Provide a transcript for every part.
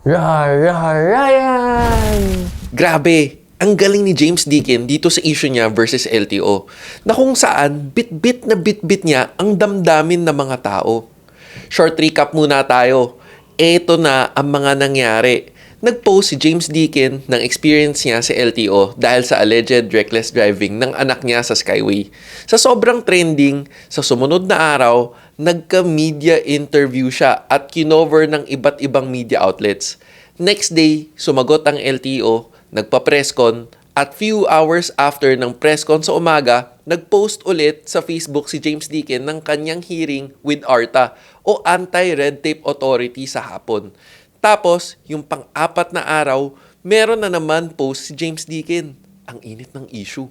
Ryan! Grabe! Ang galing ni James Deakin dito sa issue niya versus LTO na kung saan bit-bit na bit-bit niya ang damdamin ng mga tao. Short recap muna tayo. Ito na ang mga nangyari. Nag-post si James Deakin ng experience niya sa LTO dahil sa alleged reckless driving ng anak niya sa Skyway. Sa sobrang trending, sa sumunod na araw, nagka-media interview siya at kinover ng iba't ibang media outlets. Next day, sumagot ang LTO, nagpa-presscon, at few hours after ng presscon sa umaga, nag-post ulit sa Facebook si James Deakin ng kanyang hearing with ARTA o Anti-Red Tape Authority sa hapon. Tapos, yung pang-apat na araw, meron na naman post si James Deakin. Ang init ng issue.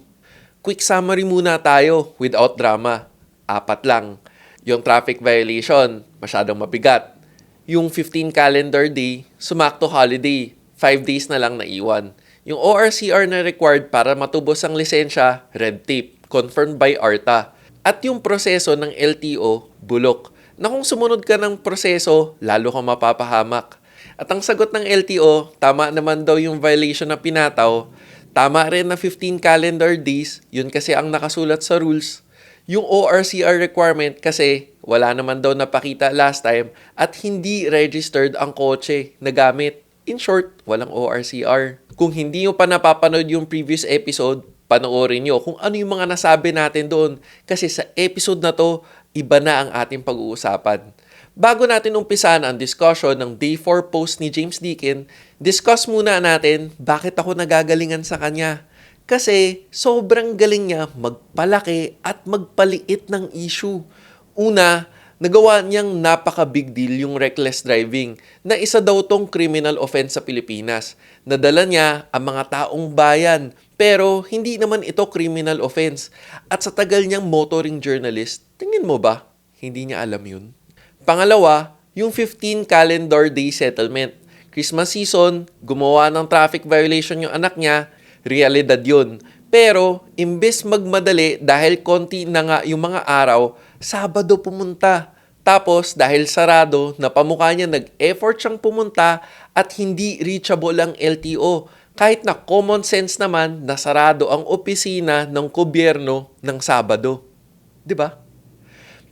Quick summary muna tayo without drama. 4 lang. Yung traffic violation, masyadong mabigat. Yung 15 calendar day, sumakto holiday. 5 days na lang naiwan. Yung ORCR na required para matubos ang lisensya, red tape, confirmed by ARTA. At yung proseso ng LTO, bulok. Na kung sumunod ka ng proseso, lalo kang mapapahamak. At ang sagot ng LTO, tama naman daw yung violation na pinataw. Tama rin na 15 calendar days, yun kasi ang nakasulat sa rules. Yung ORCR requirement kasi wala naman daw napakita last time at hindi registered ang kotse na gamit. In short, walang ORCR. Kung hindi nyo pa napapanood yung previous episode, panoorin nyo kung ano yung mga nasabi natin doon. Kasi sa episode na to, iba na ang ating pag-uusapan. Bago natin umpisan ang discussion ng Day 4 post ni James Deakin, discuss muna natin bakit ako nagagalingan sa kanya. Kasi sobrang galing niya magpalaki at magpaliit ng issue. Una, nagawa niyang napaka-big deal yung reckless driving na isa daw tong criminal offense sa Pilipinas. Nadala niya ang mga taong bayan pero hindi naman ito criminal offense. At sa tagal niyang motoring journalist, tingin mo ba hindi niya alam yun? Pangalawa, yung 15 calendar day settlement. Christmas season, gumawa ng traffic violation yung anak niya, realidad yun. Pero, imbes magmadali dahil konti na nga yung mga araw, Sabado pumunta. Tapos, dahil sarado, napamukha niya nag-effort siyang pumunta at hindi reachable ang LTO. Kahit na common sense naman na sarado ang opisina ng gobyerno ng Sabado. 'Di ba?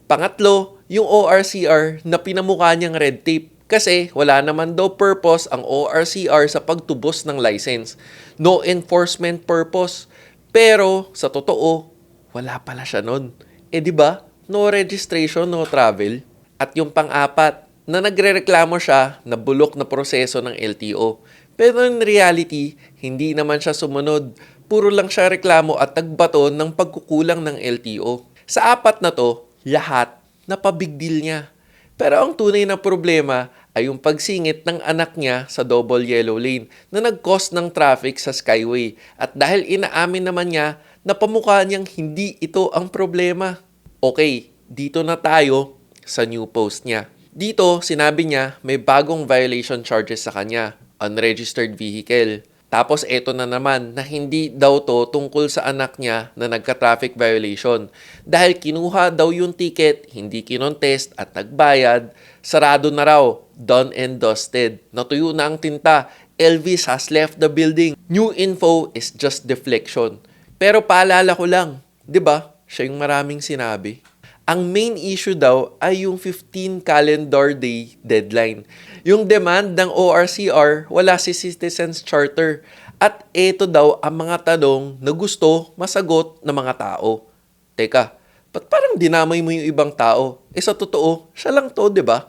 Pangatlo, yung ORCR na pinamukha niyang red tape. Kasi wala naman daw purpose ang ORCR sa pagtubos ng license. No enforcement purpose. Pero, sa totoo, wala pala siya nun. Di ba? No registration, no travel. At yung pang-apat, na nagrereklamo siya na bulok na proseso ng LTO. Pero in reality, hindi naman siya sumunod. Puro lang siya reklamo at tagbato ng pagkukulang ng LTO. Sa apat na to, lahat napabig deal niya. Pero ang tunay na problema ay yung pagsingit ng anak niya sa double yellow lane na nag-cause ng traffic sa Skyway. At dahil inaamin naman niya, napamukha niyang hindi ito ang problema. Okay, dito na tayo sa new post niya. Dito, sinabi niya may bagong violation charges sa kanya, unregistered vehicle. Tapos eto na naman na hindi daw to tungkol sa anak niya na nagka-traffic violation. Dahil kinuha daw yung ticket, hindi kinontest at nagbayad, sarado na raw, done and dusted. Natuyo na ang tinta, Elvis has left the building. New info is just deflection. Pero paalala ko lang, 'di ba? Siya yung maraming sinabi. Ang main issue daw ay yung 15 calendar day deadline. Yung demand ng ORCR, wala si Citizens Charter. At ito daw ang mga tanong na gusto masagot ng mga tao. Teka, ba't parang dinamay mo yung ibang tao? Sa totoo, siya lang to, di ba?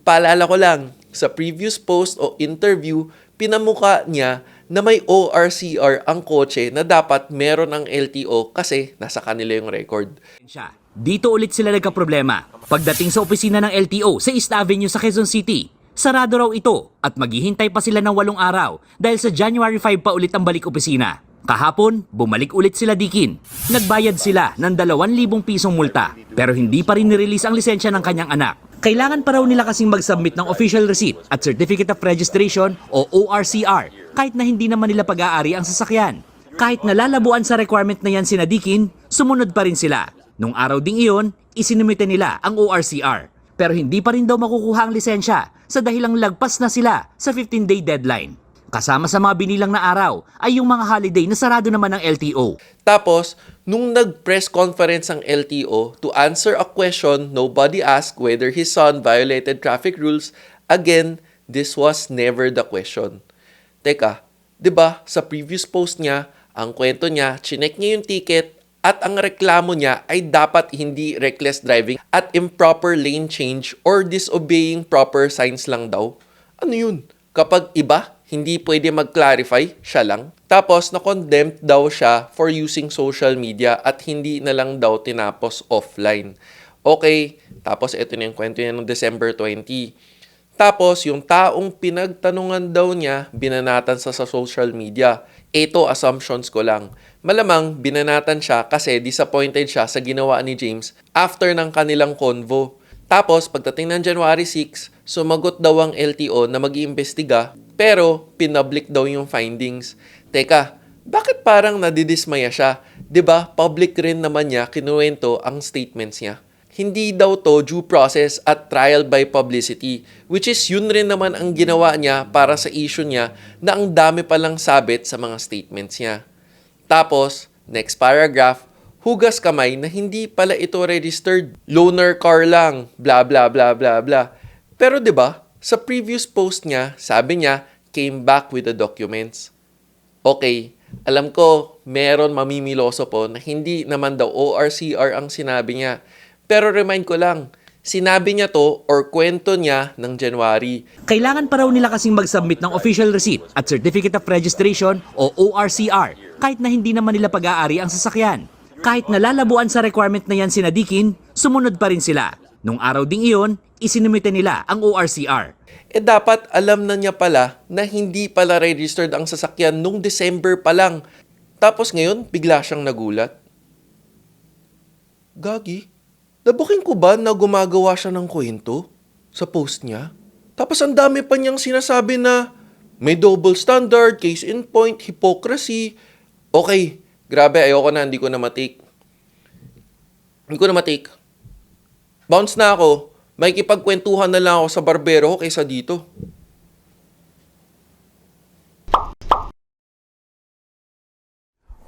Paalala ko lang, sa previous post o interview, pinamukha niya na may ORCR ang kotse na dapat meron ang LTO kasi nasa kanila yung record. Dito ulit sila nagka-problema. Pagdating sa opisina ng LTO sa East Avenue sa Quezon City, sarado raw ito at maghihintay pa sila ng 8 araw dahil sa January 5 pa ulit ang balik opisina. Kahapon, bumalik ulit sila Deakin. Nagbayad sila ng 2,000 pisong multa pero hindi pa rin nirelease ang lisensya ng kanyang anak. Kailangan pa raw nila kasing mag-submit ng official receipt at Certificate of Registration o ORCR kahit na hindi naman nila pag-aari ang sasakyan. Kahit nalalabuan sa requirement na yan sina Deakin, sumunod pa rin sila. Nung araw ding iyon, isinumite nila ang ORCR. pero hindi pa rin daw makukuha ang lisensya sa dahilang lagpas na sila sa 15-day deadline. Kasama sa mga binilang na araw ay yung mga holiday na sarado naman ng LTO. Tapos, nung nag-press conference ang LTO to answer a question nobody asked whether his son violated traffic rules, again, this was never the question. Teka, 'di ba sa previous post niya, ang kwento niya, chinek niya yung ticket at ang reklamo niya ay dapat hindi reckless driving at improper lane change or disobeying proper signs lang daw. Ano yun? Kapag iba, hindi pwede mag-clarify, siya lang. Tapos, na-condemned daw siya for using social media at hindi na lang daw tinapos offline. Okay, tapos ito na yung kwento niya noong December 20. Tapos, yung taong pinagtanungan daw niya, binanatan sa social media. Ito, assumptions ko lang. Malamang, binanatan siya kasi disappointed siya sa ginawa ni James after ng kanilang convo. Tapos, pagdating ng January 6, sumagot daw ang LTO na mag-iimbestiga, pero pinpublic daw yung findings. Teka, bakit parang nadidismaya siya? 'Di ba? Public rin naman niya kinuwento ang statements niya. Hindi daw to due process at trial by publicity, which is yun rin naman ang ginawa niya para sa issue niya na ang dami palang sabit sa mga statements niya. Tapos, next paragraph, hugas kamay na hindi pala ito registered. Loaner car lang, bla bla bla bla bla. Pero 'di ba, sa previous post niya, sabi niya, came back with the documents. Okay, alam ko, meron mamimiloso po na hindi naman daw ORCR ang sinabi niya. Pero remind ko lang, sinabi niya to or kwento niya ng January. Kailangan pa raw nila kasing mag-submit ng official receipt at Certificate of Registration o ORCR kahit na hindi naman nila pag-aari ang sasakyan. Kahit nalalabuan sa requirement na yan sina Dikin, sumunod pa rin sila. Nung araw ding iyon, isinumite nila ang ORCR. Dapat alam na niya pala na hindi pala registered ang sasakyan nung December pa lang. Tapos ngayon, bigla siyang nagulat. Gagi, nabuking ko ba na gumagawa siya ng kwento sa post niya? Tapos ang dami pa niyang sinasabi na may double standard, case in point, hypocrisy. Okay, grabe, ayoko na, hindi ko na matik. Bounce na ako. May kipagkwentuhan na lang ako sa barbero ko kaysa dito.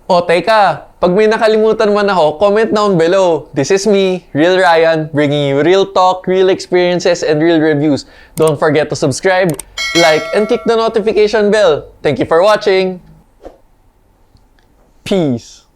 O, teka. Pag may nakalimutan man ako, comment down below. This is me, Real Ryan, bringing you real talk, real experiences, and real reviews. Don't forget to subscribe, like, and click the notification bell. Thank you for watching. Peace.